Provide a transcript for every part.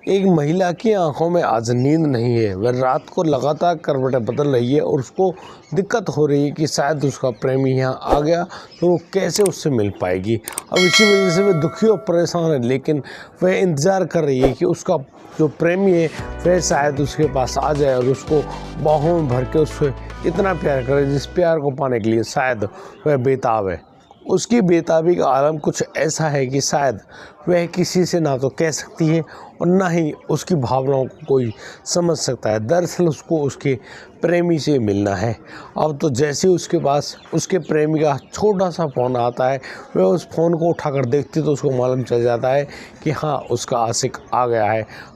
एक महिला की आंखों में आज नींद नहीं है। वह रात को लगातार करवटें बदल रही है और उसको दिक्कत हो रही है कि शायद उसका प्रेमी यहाँ आ गया तो वो कैसे उससे मिल पाएगी। अब इसी वजह से वह दुखी और परेशान है, लेकिन वह इंतज़ार कर रही है कि उसका जो प्रेमी है वह शायद उसके पास आ जाए और उसको बाहों में भर के उससे इतना प्यार करे जिस प्यार को पाने के लिए शायद वह बेताब है। उसकी बेताबी का आलम कुछ ऐसा है कि शायद वह किसी से ना तो कह सकती है और ना ही उसकी भावनाओं को कोई समझ सकता है। दरअसल उसको उसके प्रेमी से मिलना है। अब तो जैसे ही उसके पास उसके प्रेमी का छोटा सा फ़ोन आता है, वह उस फ़ोन को उठाकर देखती तो उसको मालूम चल जाता है कि हाँ, उसका आशिक आ गया है।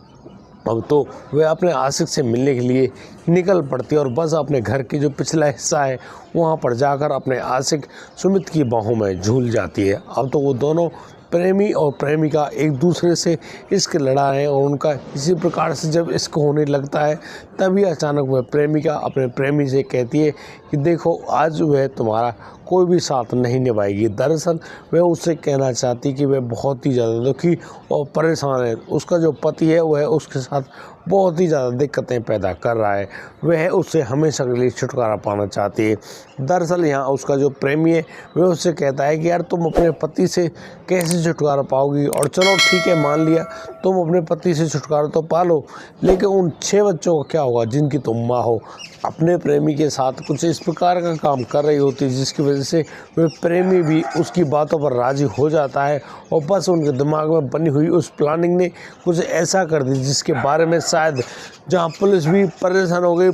अब तो वह अपने आशिक से मिलने के लिए निकल पड़ती है और बस अपने घर की जो पिछला हिस्सा है वहाँ पर जाकर अपने आशिक सुमित की बाहों में झूल जाती है। अब तो वो दोनों प्रेमी और प्रेमिका एक दूसरे से इश्क लड़ा रहे हैं और उनका इसी प्रकार से जब इश्क होने लगता है तभी अचानक वह प्रेमिका अपने प्रेमी से कहती है कि देखो, आज वह तुम्हारा कोई भी साथ नहीं निभाएगी। दरअसल वह उससे कहना चाहती कि वह बहुत ही ज़्यादा दुखी और परेशान है। उसका जो पति है वह उसके साथ बहुत ही ज़्यादा दिक्कतें पैदा कर रहा है। वह उससे हमेशा के लिए छुटकारा पाना चाहती है। दरअसल यहाँ उसका जो प्रेमी है वह उससे कहता है कि यार, तुम अपने पति से कैसे छुटकारा पाओगी। और चलो ठीक है, मान लिया तुम अपने पति से छुटकारा तो पा लो, लेकिन उन 6 बच्चों का क्या होगा जिनकी तुम माँ हो। अपने प्रेमी के साथ कुछ इस प्रकार का काम कर रही होती है जिसकी वजह से वह प्रेमी भी उसकी बातों पर राज़ी हो जाता है और बस उनके दिमाग में बनी हुई उस प्लानिंग ने कुछ ऐसा कर दी जिसके बारे में शायद जहां पुलिस भी परेशान हो गई,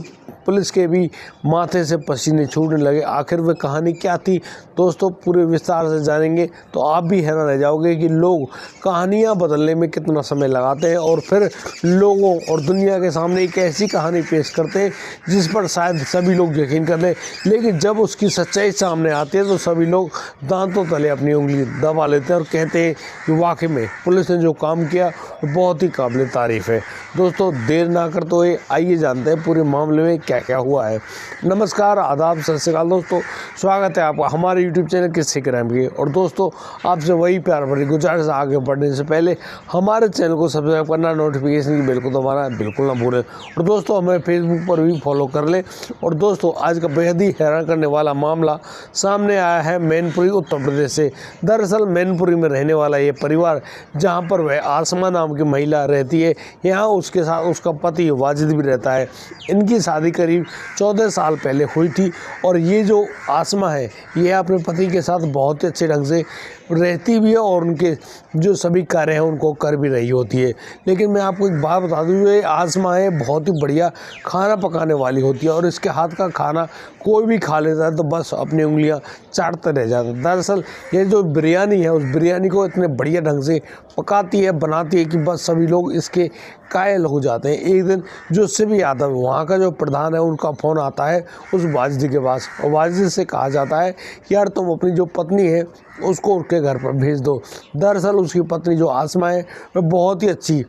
पुलिस के भी माथे से पसीने छूटने लगे। आखिर वह कहानी क्या थी दोस्तों, पूरे विस्तार से जानेंगे तो आप भी हैरान रह जाओगे कि लोग कहानियाँ बदलने में कितना समय लगाते हैं और फिर लोगों और दुनिया के सामने एक ऐसी कहानी पेश करते हैं जिस पर शायद सभी लोग यकीन कर लें, लेकिन जब उसकी सच्चाई सामने आती है तो सभी लोग दांतों तले अपनी उंगली दबा लेते हैं और कहते हैं कि वाकई में पुलिस ने जो काम किया वो बहुत ही काबिल तारीफ़ है। दोस्तों, देर ना करते हुए आइए जानते हैं पूरे मामले में क्या क्या हुआ है। नमस्कार, आदाब, सत श्री अकाल दोस्तों, स्वागत है आपका हमारे यूट्यूब चैनल किस्से क्राइम के। और दोस्तों, आपसे वही प्यार भरी गुजारिश, आगे बढ़ने से पहले हमारे चैनल को सब्सक्राइब करना, नोटिफिकेशन की बेल को दबाना बिल्कुल ना भूलें। और दोस्तों, हमें फेसबुक पर भी फॉलो कर लें। और दोस्तों, आज का बेहद ही हैरान करने वाला मामला सामने आया है मैनपुरी उत्तर प्रदेश से। दरअसल मैनपुरी में रहने वाला ये परिवार, जहाँ पर वह आसमा नाम की महिला रहती है, यहाँ उसके साथ उसका पति वाजिद भी रहता है। इनकी शादी करीब 14 साल पहले हुई थी और ये जो आसमा है ये अपने पति के साथ बहुत ही अच्छे ढंग से रहती भी है और उनके जो सभी कार्य हैं उनको कर भी रही होती है। लेकिन मैं आपको एक बात बता दूँ, ये आसमा है बहुत ही बढ़िया खाना पकाने वाली होती है और इसके हाथ का खाना कोई भी खा लेता है तो बस अपनी उंगलियां चाटते रह जाते हैं। दरअसल ये जो बिरयानी है उस बिरयानी को इतने बढ़िया ढंग से पकाती है, बनाती है कि बस सभी लोग इसके कायल हो जाते हैं। एक दिन जो उससे भी आता है, वहाँ का जो प्रधान है उनका फ़ोन आता है उस वाजिद के पास और वाजिद से कहा जाता है कि यार, तुम अपनी जो पत्नी है उसको उनके घर पर भेज दो। दरअसल उसकी पत्नी जो आसमा है वह बहुत ही अच्छी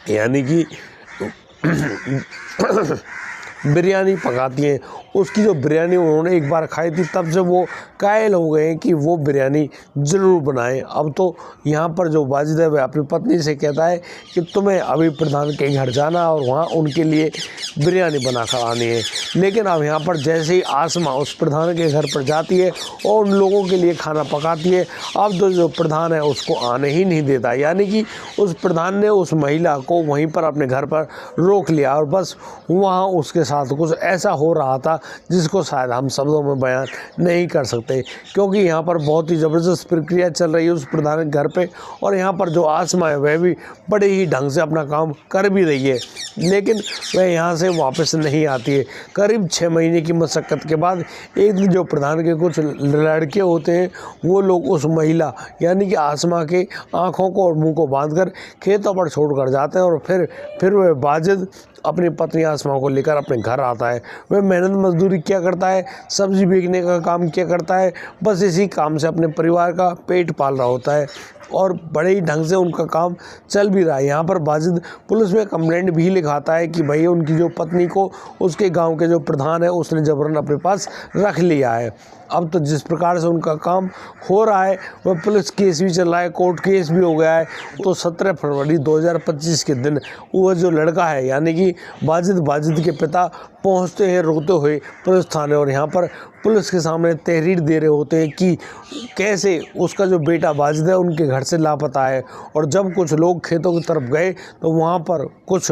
यानी कि बिरयानी पकाती हैं। उसकी जो बिरयानी उन्होंने एक बार खाई थी तब से वो कायल हो गए कि वो बिरयानी ज़रूर बनाएं। अब तो यहाँ पर जो वाजिद है वह अपनी पत्नी से कहता है कि तुम्हें अभी प्रधान के घर जाना और वहाँ उनके लिए बिरयानी बना कर आनी है। लेकिन अब यहाँ पर जैसे ही आसमा उस प्रधान के घर पर जाती है और उन लोगों के लिए खाना पकाती है, अब तो जो प्रधान है उसको आने ही नहीं देता। यानी कि उस प्रधान ने उस महिला को वहीं पर अपने घर पर रोक लिया और बस वहाँ उसके साथ कुछ ऐसा हो रहा था जिसको शायद हम शब्दों में बयान नहीं कर सकते, क्योंकि यहाँ पर बहुत ही ज़बरदस्त प्रक्रिया चल रही है उस प्रधान के घर पे और यहाँ पर जो आसमा है वह भी बड़े ही ढंग से अपना काम कर भी रही है, लेकिन वह यहाँ से वापस नहीं आती है। करीब 6 महीने की मशक्क़त के बाद एक दिन जो प्रधान के कुछ लड़के होते हैं वो लोग उस महिला यानी कि आसमा के आँखों को और मुँह को बांधकर खेतों पर छोड़ कर जाते हैं और फिर वह वाजिद अपनी पत्नी आसमा को लेकर अपने घर आता है। वह मेहनत मजदूरी क्या करता है, सब्जी बेचने का काम क्या करता है, बस इसी काम से अपने परिवार का पेट पाल रहा होता है। और बड़े ही ढंग से उनका काम चल भी रहा है। यहाँ पर वाजिद पुलिस में कंप्लेंट भी लिखाता है कि भाई उनकी जो पत्नी को उसके गांव के जो प्रधान है उसने जबरन अपने पास रख लिया है। अब तो जिस प्रकार से उनका काम हो रहा है वह पुलिस केस भी चल रहा है, कोर्ट केस भी हो गया है। तो 17 फरवरी 2025 के दिन वह जो लड़का है यानी कि वाजिद के पिता पहुंचते हैं रोते हुए पुलिस थाने, और यहाँ पर पुलिस के सामने तहरीर दे रहे होते हैं कि कैसे उसका जो बेटा वाजिद है उनके घर से लापता है। और जब कुछ लोग खेतों की तरफ गए तो वहाँ पर कुछ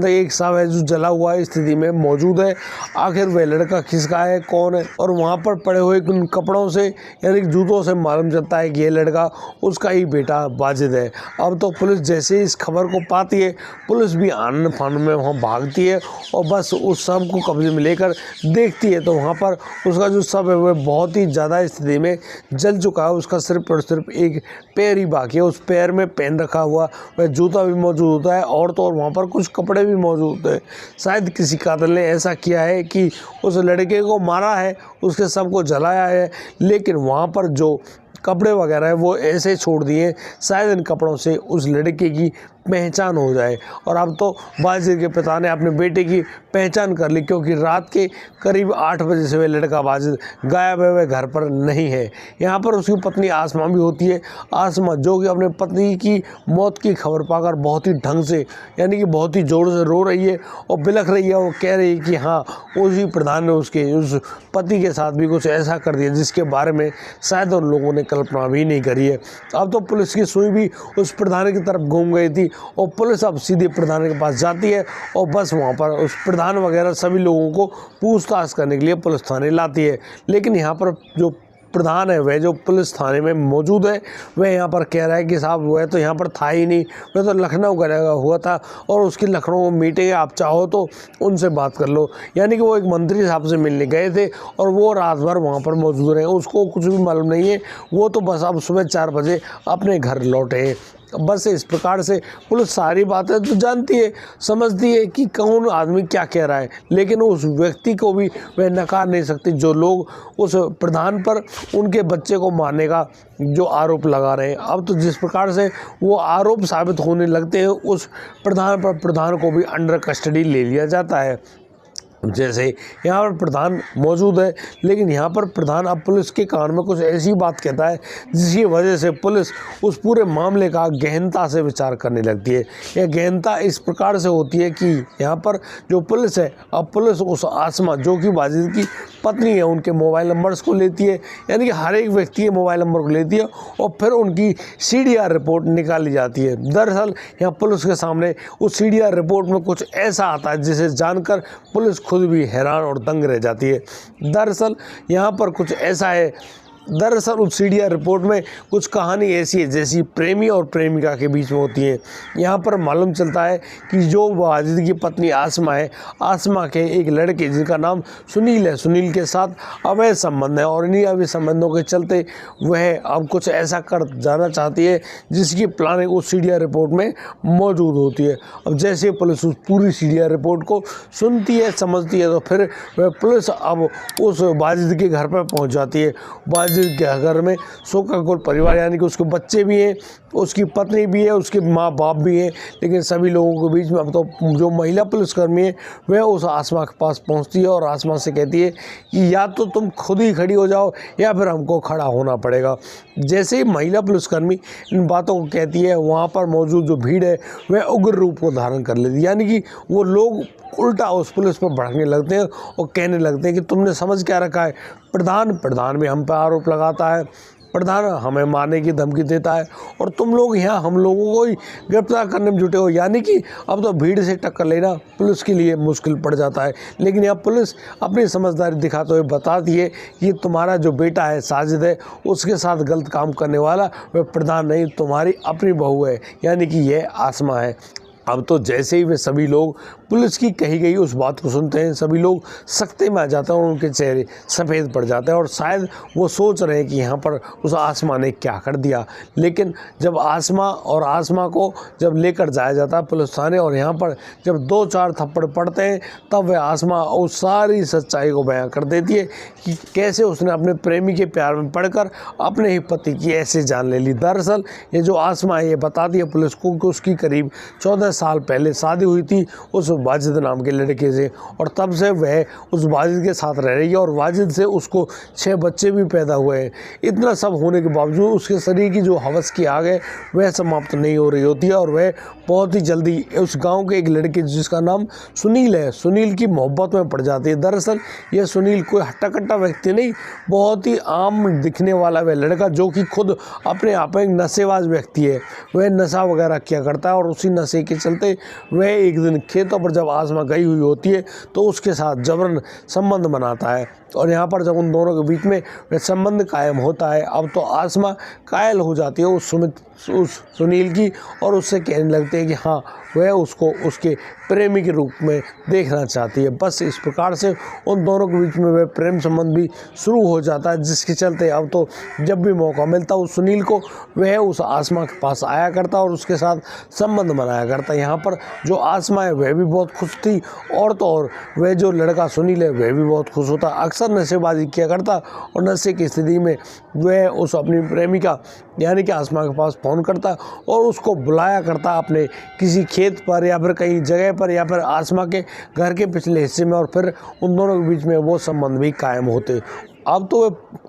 एक शव है जो जला हुआ स्थिति में मौजूद है। आखिर वह लड़का किसका है, कौन है, और वहाँ पर पड़े हुए उन कपड़ों से यानी जूतों से मालूम चलता है कि ये लड़का उसका ही बेटा वाजिद है। अब तो पुलिस जैसे ही इस खबर को पाती है पुलिस भी आनन फानन में वहाँ भागती है और बस उस शव को कब्जे में लेकर देखती है तो वहाँ पर उसका जो शव है वह बहुत ही ज़्यादा स्थिति में जल चुका है। उसका सिर्फ और सिर्फ एक पैर ही बाकी है, उस पैर में पेन रखा हुआ वह जूता भी मौजूद होता है और तो और वहाँ पर कुछ कपड़े भी मौजूद होते हैं। शायद किसी कातिल ने ऐसा किया है कि उस लड़के को मारा है, उसके शव को जलाया है, लेकिन वहाँ पर जो कपड़े वगैरह है वो ऐसे छोड़ दिए शायद इन कपड़ों से उस लड़के की पहचान हो जाए। और अब तो वाजिद के पिता ने अपने बेटे की पहचान कर ली, क्योंकि रात के करीब 8 बजे से वह लड़का वाजिद गायब है, वह घर पर नहीं है। यहाँ पर उसकी पत्नी आसमा भी होती है। आसमा जो कि अपने पत्नी की मौत की खबर पाकर बहुत ही ढंग से यानी कि बहुत ही ज़ोर से रो रही है और बिलख रही है। वो कह रही है कि हाँ उसी प्रधान ने उसके उस पति के साथ भी कुछ ऐसा कर दिया जिसके बारे में शायद उन लोगों ने कल्पना भी नहीं करी है। अब तो पुलिस की सुई भी उस प्रधान की तरफ घूम गई थी और पुलिस अब सीधे प्रधान के पास जाती है और बस वहाँ पर उस प्रधान वगैरह सभी लोगों को पूछताछ करने के लिए पुलिस थाने लाती है। लेकिन यहाँ पर जो प्रधान है वह जो पुलिस थाने में मौजूद है वह यहाँ पर कह रहा है कि साहब वह तो यहाँ पर था ही नहीं, वह तो लखनऊ गया हुआ था और उसकी लखनऊ मीटिंग है, आप चाहो तो उनसे बात कर लो। यानी कि वो एक मंत्री साहब से मिलने गए थे और वो रात भर वहाँ पर मौजूद रहे, उसको कुछ भी मालूम नहीं है। वो तो बस अब सुबह 4 बजे अपने घर लौटे हैं। बस इस प्रकार से पुलिस सारी बातें तो जानती है, समझती है कि कौन आदमी क्या कह रहा है, लेकिन उस व्यक्ति को भी वह नकार नहीं सकती जो लोग उस प्रधान पर उनके बच्चे को मारने का जो आरोप लगा रहे हैं। अब तो जिस प्रकार से वो आरोप साबित होने लगते हैं उस प्रधान पर प्रधान को भी अंडर कस्टडी ले लिया जाता है। जैसे यहाँ पर प्रधान मौजूद है, लेकिन यहाँ पर प्रधान अब पुलिस के कान में कुछ ऐसी बात कहता है जिसकी वजह से पुलिस उस पूरे मामले का गहनता से विचार करने लगती है। यह गहनता इस प्रकार से होती है कि यहाँ पर जो पुलिस है, अब पुलिस उस आसमा जो कि वाजिद की पत्नी है उनके मोबाइल नंबर्स को लेती है, यानी कि हर एक व्यक्ति के मोबाइल नंबर को लेती है और फिर उनकी CDR रिपोर्ट निकाली जाती है। दरअसल यहाँ पुलिस के सामने उस CDR रिपोर्ट में कुछ ऐसा आता है जिसे जानकर पुलिस खुद भी हैरान और दंग रह जाती है। दरअसल यहाँ पर कुछ ऐसा है, दरअसल उस CDR रिपोर्ट में कुछ कहानी ऐसी है जैसी प्रेमी और प्रेमिका के बीच में होती है। यहाँ पर मालूम चलता है कि जो वाजिद की पत्नी आसमा है, आसमा के एक लड़के जिनका नाम सुनील है, सुनील के साथ अवैध संबंध है और इन्हीं अवैध संबंधों के चलते वह अब कुछ ऐसा कर जाना चाहती है जिसकी प्लानिंग उस CDR रिपोर्ट में मौजूद होती है। अब जैसे पुलिस उस पूरी CDR रिपोर्ट को सुनती है, समझती है, तो फिर वह पुलिस अब उस वाजिद के घर पर पहुँच जाती है। वाजिद के घर में शोकाकुल परिवार यानी कि उसके बच्चे भी हैं, उसकी पत्नी भी है, उसके माँ बाप भी हैं, लेकिन सभी लोगों के बीच में अब तो जो महिला पुलिसकर्मी है वह उस आसमा के पास पहुंचती है और आसमा से कहती है कि या तो तुम खुद ही खड़ी हो जाओ या फिर हमको खड़ा होना पड़ेगा। जैसे ही महिला पुलिसकर्मी इन बातों को कहती है वहाँ पर मौजूद जो भीड़ है वह उग्र रूप को धारण कर लेती है, यानी कि वो लोग उल्टा उस पुलिस पर भड़कने लगते हैं और कहने लगते हैं कि तुमने समझ क्या रखा है, प्रधान भी हम पर आरोप लगाता है, प्रधान हमें मारने की धमकी देता है और तुम लोग यहाँ हम लोगों को ही गिरफ्तार करने में जुटे हो। यानी कि अब तो भीड़ से टक्कर लेना पुलिस के लिए मुश्किल पड़ जाता है। लेकिन यहाँ पुलिस अपनी समझदारी दिखाते हुए बताती है कि तुम्हारा जो बेटा है साजिद है उसके साथ गलत काम करने वाला वह प्रधान नहीं, तुम्हारी अपनी बहू है, यानी कि यह आसमा है। अब तो जैसे ही वे सभी लोग पुलिस की कही गई उस बात को सुनते हैं सभी लोग सख्ते में आ जाते हैं और उनके चेहरे सफ़ेद पड़ जाते हैं और शायद वो सोच रहे हैं कि यहाँ पर उस आसमा ने क्या कर दिया। लेकिन जब आसमा को जब लेकर जाया जाता है पुलिस थाने और यहाँ पर जब 2-4 थप्पड़ पड़ते हैं तब वह आसमा उस सारी सच्चाई को बयां कर देती है कि कैसे उसने अपने प्रेमी के प्यार में पड़कर अपने ही पति की ऐसे जान ले ली। दरअसल ये जो आसमा है ये बताती है पुलिस को कि उसकी करीब 14 साल पहले शादी हुई थी उस वाजिद नाम के लड़के से और तब से वह उस वाजिद के साथ रह रही है और वाजिद से उसको 6 बच्चे भी पैदा हुए हैं। इतना सब होने के बावजूद उसके शरीर की जो हवस की आग है वह समाप्त नहीं हो रही होती है और वह बहुत ही जल्दी उस गांव के एक लड़के जिसका नाम सुनील है, सुनील की मोहब्बत में पड़ जाती है। दरअसल यह सुनील कोई हट्टा कट्टा व्यक्ति नहीं, बहुत ही आम दिखने वाला वह लड़का जो कि खुद अपने आप में एक नशेबाज व्यक्ति है। वह नशा वगैरह किया करता है और उसी नशे के चलते वह एक दिन खेतों पर जब आसमा गई हुई होती है तो उसके साथ जबरन संबंध बनाता है और यहाँ पर जब उन दोनों के बीच में वह संबंध कायम होता है अब तो आसमा कायल हो जाती है उस सुनील की और उससे कहने लगते हैं कि हाँ वह उसको उसके प्रेमी के रूप में देखना चाहती है। बस इस प्रकार से उन दोनों के बीच में वह प्रेम संबंध भी शुरू हो जाता है जिसके चलते अब तो जब भी मौका मिलता उस सुनील को वह उस आसमा के पास आया करता और उसके साथ संबंध बनाया करता। यहाँ पर जो आसमा है वह भी बहुत खुश थी और तो और वह जो लड़का सुनील है वह भी बहुत खुश होता। अक्सर नशेबाजी किया करता और नशे की स्थिति में वह उस अपनी प्रेमिका यानी कि आसमा के पास फ़ोन करता और उसको बुलाया करता अपने किसी खेत पर या फिर कहीं जगह पर या फिर आसमा के घर के पिछले हिस्से में और फिर उन दोनों के बीच में वो संबंध भी कायम होते। अब तो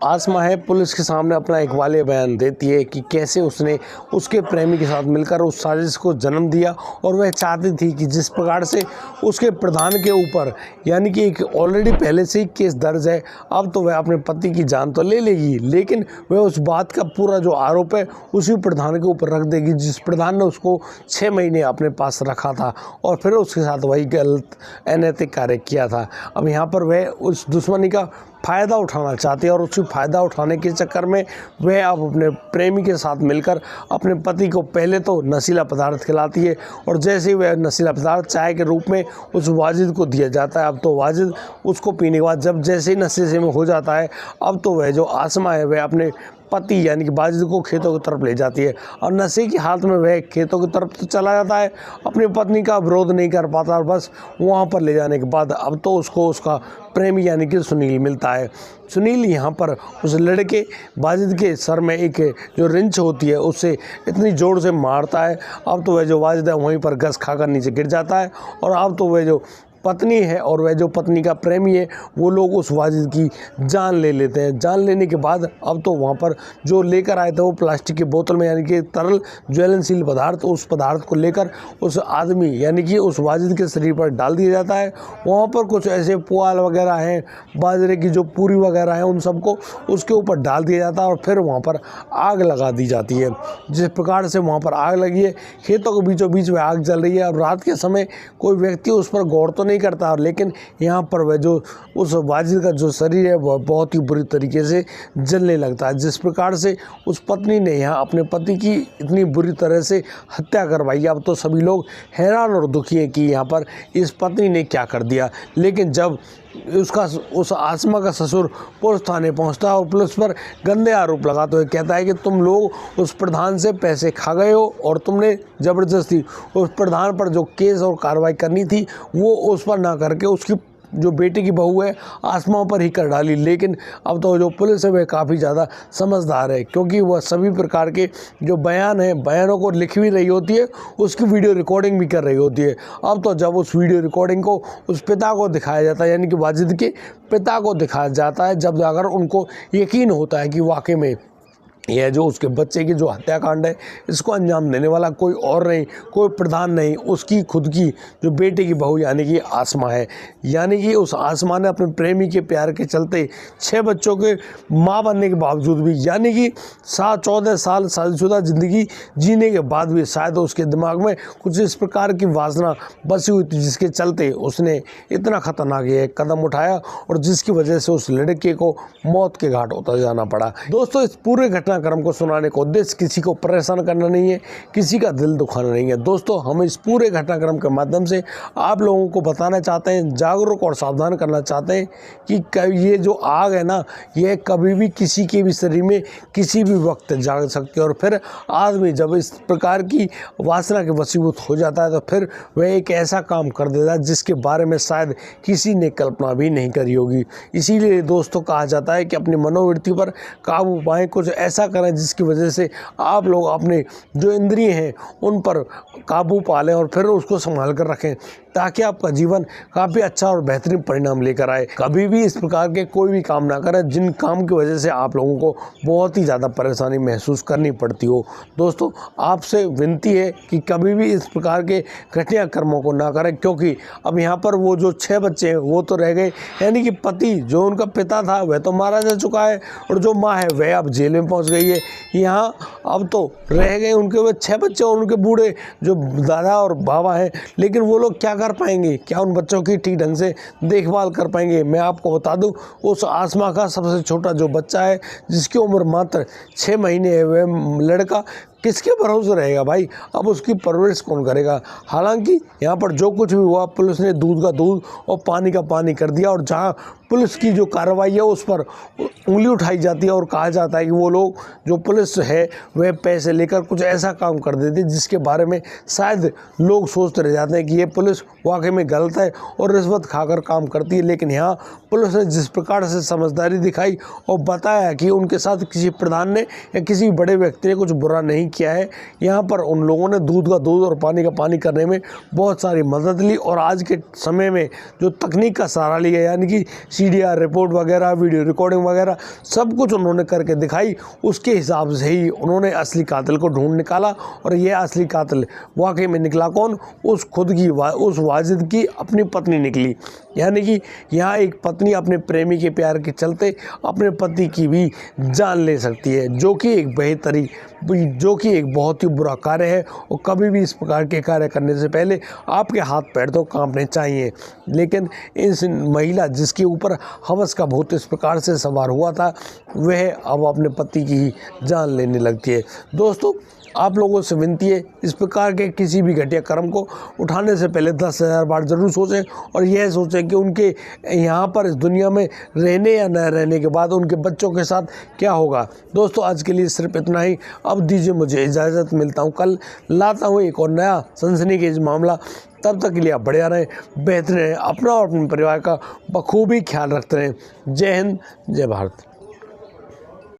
आसमा है पुलिस के सामने अपना एक वाले बयान देती है कि कैसे उसने उसके प्रेमी के साथ मिलकर उस साजिश को जन्म दिया और वह चाहती थी कि जिस प्रकार से उसके प्रधान के ऊपर यानी कि एक ऑलरेडी पहले से ही केस दर्ज है अब तो वह अपने पति की जान तो ले लेगी लेकिन वह उस बात का पूरा जो आरोप है उसी प्रधान के ऊपर रख देगी जिस प्रधान ने उसको 6 महीने अपने पास रखा था और फिर उसके साथ वही गलत अनैतिक कार्य किया था। अब यहाँ पर वह उस दुश्मनी का फ़ायदा उठाना चाहती है और उसी फ़ायदा उठाने के चक्कर में वह अब अपने प्रेमी के साथ मिलकर अपने पति को पहले तो नशीला पदार्थ खिलाती है और जैसे ही वह नशीला पदार्थ चाय के रूप में उस वाजिद को दिया जाता है अब तो वाजिद उसको पीने के बाद जब जैसे ही नशे से में हो जाता है अब तो वह जो आसमा है वह अपने पति यानी कि वाजिद को खेतों की तरफ ले जाती है और नशे की हालत में वह खेतों की तरफ तो चला जाता है अपनी पत्नी का विरोध नहीं कर पाता और बस वहाँ पर ले जाने के बाद अब तो उसको उसका प्रेमी यानी कि सुनील मिलता है। सुनील यहाँ पर उस लड़के वाजिद के सर में एक जो रिंच होती है उससे इतनी जोर से मारता है अब तो वह जो वाजिद है वहीं पर घस खाकर नीचे गिर जाता है और अब तो वह जो पत्नी है और वह जो पत्नी का प्रेमी है वो लोग उस वाजिद की जान ले लेते हैं। जान लेने के बाद अब तो वहाँ पर जो लेकर आए थे वो प्लास्टिक की बोतल में यानी कि तरल ज्वलनशील पदार्थ उस पदार्थ को लेकर उस आदमी यानी कि उस वाजिद के शरीर पर डाल दिया जाता है। वहाँ पर कुछ ऐसे पुआल वगैरह हैं बाजरे की जो पूरी वगैरह हैं उन सबको उसके ऊपर डाल दिया जाता है और फिर वहाँ पर आग लगा दी जाती है। जिस प्रकार से वहाँ पर आग लगी है खेतों के बीचों बीच में आग जल रही है। अब रात के समय कोई व्यक्ति उस पर गौर तो नहीं करता लेकिन यहाँ पर वह जो उस वाजिद का जो शरीर है वह बहुत ही बुरी तरीके से जलने लगता है। जिस प्रकार से उस पत्नी ने यहाँ अपने पति की इतनी बुरी तरह से हत्या करवाई अब तो सभी लोग हैरान और दुखी हैं कि यहाँ पर इस पत्नी ने क्या कर दिया। लेकिन जब उस आसमा का ससुर पुलिस थाने पहुंचता है और पुलिस पर गंदे आरोप लगाते हुए कहता है कि तुम लोग उस प्रधान से पैसे खा गए हो और तुमने ज़बरदस्ती उस प्रधान पर जो केस और कार्रवाई करनी थी वो उस पर ना करके उसकी जो बेटी की बहू है आसमा पर ही कर डाली। लेकिन अब तो जो पुलिस है वह काफ़ी ज़्यादा समझदार है क्योंकि वह सभी प्रकार के जो बयान हैं बयानों को लिख भी रही होती है उसकी वीडियो रिकॉर्डिंग भी कर रही होती है। अब तो जब उस वीडियो रिकॉर्डिंग को उस पिता को दिखाया जाता है यानी कि वाजिद के पिता को दिखाया जाता है जब अगर उनको यकीन होता है कि वाकई में यह जो उसके बच्चे की जो हत्याकांड है इसको अंजाम देने वाला कोई और नहीं कोई प्रधान नहीं उसकी खुद की जो बेटे की बहू यानी कि आसमा है। यानी कि उस आसमा ने अपने प्रेमी के प्यार के चलते 6 बच्चों के माँ बनने के बावजूद भी यानी कि 14 साल शादीशुदा ज़िंदगी जीने के बाद भी शायद उसके दिमाग में कुछ इस प्रकार की वासना बसी हुई थी जिसके चलते उसने इतना खतरनाक ये कदम उठाया और जिसकी वजह से उस लड़के को मौत के घाट उतर जाना पड़ा। दोस्तों इस पूरे घटना घटनाक्रम को सुनाने का उद्देश्य किसी को परेशान करना नहीं है, किसी का दिल दुखाना नहीं है। दोस्तों, हम इस पूरे घटनाक्रम के माध्यम से आप लोगों को बताना चाहते हैं, जागरूक और सावधान करना चाहते हैं कि ये जो आग है ना, ये कभी भी किसी के भी शरीर में किसी भी वक्त जाग सकती है। और फिर आदमी जब इस प्रकार की वासना के वशीभूत हो जाता है तो फिर वह एक ऐसा काम कर देता है जिसके बारे में शायद किसी ने कल्पना भी नहीं करी होगी। इसीलिए दोस्तों कहा जाता है कि अपनी मनोवृत्ति पर काबू पाएं, कुछ ऐसा करें जिसकी वजह से आप लोग अपने जो इंद्रिय हैं उन पर काबू पा लें और फिर उसको संभाल कर रखें, ताकि आपका जीवन काफ़ी अच्छा और बेहतरीन परिणाम लेकर आए। कभी भी इस प्रकार के कोई भी काम ना करें जिन काम की वजह से आप लोगों को बहुत ही ज़्यादा परेशानी महसूस करनी पड़ती हो। दोस्तों, आपसे विनती है कि कभी भी इस प्रकार के घटिया कर्मों को ना करें, क्योंकि अब यहाँ पर वो जो 6 बच्चे हैं वो तो रह गए, यानी कि पति जो उनका पिता था वह तो मारा जा चुका है और जो माँ है वह अब जेल में पहुँच गई है। यहाँ अब तो रह गए उनके वे 6 बच्चे और उनके बूढ़े जो दादा और बाबा हैं, लेकिन वो लोग क्या कर पाएंगे? क्या उन बच्चों की ठीक ढंग से देखभाल कर पाएंगे? मैं आपको बता दूं, उस आसमा का सबसे छोटा जो बच्चा है जिसकी उम्र मात्र 6 महीने है, वह लड़का किसके भरोसे रहेगा भाई? अब उसकी परवरिश कौन करेगा? हालांकि यहाँ पर जो कुछ भी हुआ, पुलिस ने दूध का दूध और पानी का पानी कर दिया और जहाँ पुलिस की जो कार्रवाई है उस पर उंगली उठाई जाती है और कहा जाता है कि वो लोग जो पुलिस है वह पैसे लेकर कुछ ऐसा काम कर देती है जिसके बारे में शायद लोग सोचते रह जाते हैं कि ये पुलिस वाकई में गलत है और रिश्वत खाकर काम करती है। लेकिन यहाँ पुलिस ने जिस प्रकार से समझदारी दिखाई और बताया कि उनके साथ किसी प्रधान ने या किसी बड़े व्यक्ति ने कुछ बुरा नहीं किया है, यहाँ पर उन लोगों ने दूध का दूध और पानी का पानी करने में बहुत सारी मदद ली। और आज के समय में जो तकनीक का सहारा लिया, यानी कि CDR रिपोर्ट वगैरह, वीडियो रिकॉर्डिंग वगैरह सब कुछ उन्होंने करके दिखाई, उसके हिसाब से ही उन्होंने असली कातिल को ढूंढ निकाला। और यह असली कातिल वाकई में निकला कौन? उस वाजिद की अपनी पत्नी निकली। यानी कि यहाँ एक पत्नी अपने प्रेमी के प्यार के चलते अपने पति की भी जान ले सकती है, जो कि एक बहुत ही बुरा कार्य है। और कभी भी इस प्रकार के कार्य करने से पहले आपके हाथ पैर तो कांपने चाहिए। लेकिन इस महिला जिसके ऊपर हवस का भूत इस प्रकार से सवार हुआ था, वह अब अपने पति की ही जान लेने लगती है। दोस्तों, आप लोगों से विनती है, इस प्रकार के किसी भी घटिया कर्म को उठाने से पहले 10,000 बार जरूर सोचें और यह सोचें कि उनके यहाँ पर इस दुनिया में रहने या न रहने के बाद उनके बच्चों के साथ क्या होगा। दोस्तों, आज के लिए सिर्फ इतना ही। अब दीजिए मुझे इजाज़त, मिलता हूँ कल, लाता हूँ एक और नया सनसनीखेज मामला। तब तक के लिए आप बढ़िया रहें, बेहतर रहें, अपना और अपने परिवार का बखूबी ख्याल रखते रहें। जय हिंद, जय भारत।